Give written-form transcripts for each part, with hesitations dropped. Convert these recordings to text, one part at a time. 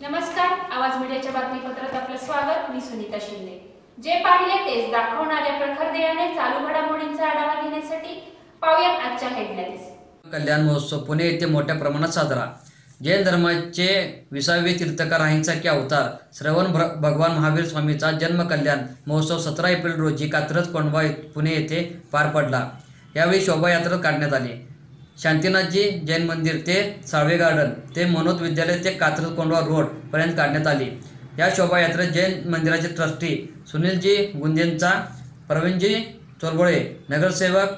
नमस्कार, आवाज मीडियाच्या बातमीपत्रात आपलं स्वागत। मी सुनीता शिंदे। जे पाहिले तेच दाखवणाऱ्या प्रखर देयाने चालू घडामोडींचा आढावा घेण्यासाठी पाहूयात आजच्या हेडलाईन्स। कल्याण महोत्सव पुणे येथे मोठ्या प्रमाणात साजरा। जैन धर्माचे 20वे तीर्थकर अहिंसाचे अवतार श्रवण भगवान महावीर स्वामींचा जन्म कल्याण महोत्सव 17 एप्रिल रोजी कात्रज कोंढवा पुणे येथे पार पडला। यावेळी शोभायात्रा काढण्यात आली। शांतीनाथजी जैन मंदिर ते साळवे गार्डन ते मनोद विद्यालय ते कात्रज कोंढवा रोड पर्यंत काढण्यात आली। या शोभायात्रेत जैन मंदिराचे ट्रस्टी सुनीलजी गुंदेंचा, प्रवीणजी चोरबळे, नगरसेवक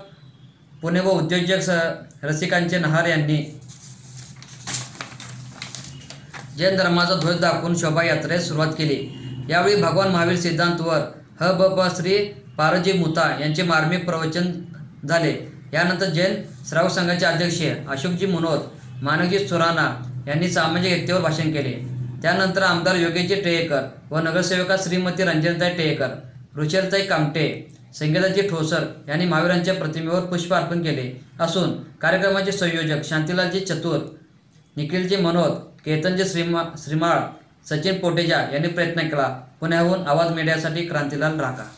पुणे व उद्योजक रसिकांचे नहार यांनी जैन धर्माचा ध्वज दाखवून शोभायात्रेस सुरुवात केली। यावेळी भगवान महावीर सिद्धांतवर ह.ब.प. श्री पारजी मुता यांचे मार्मिक प्रवचन झाले। यानंतर जैन श्रावक संघाचे अध्यक्ष अशोकजी मनोद, मानवजी सुराणा यांनी सामाजिक एकतेवर भाषण केले। त्यानंतर आमदार योगेशजी टेयेकर व नगरसेविका श्रीमती रंजनताई टेयेकर, रुचेलताई कामटे, संगीताजी ठोसर यांनी महावीरांच्या प्रतिमेवर पुष्प अर्पण केले असून कार्यक्रमाचे संयोजक शांतीलालजी चतुर, निखिलजी मनोद, केतनजी श्रीमाळ, सचिन पोटेजा यांनी प्रयत्न केला। पुण्याहून आवाज मीडियासाठी क्रांतीलाल राका।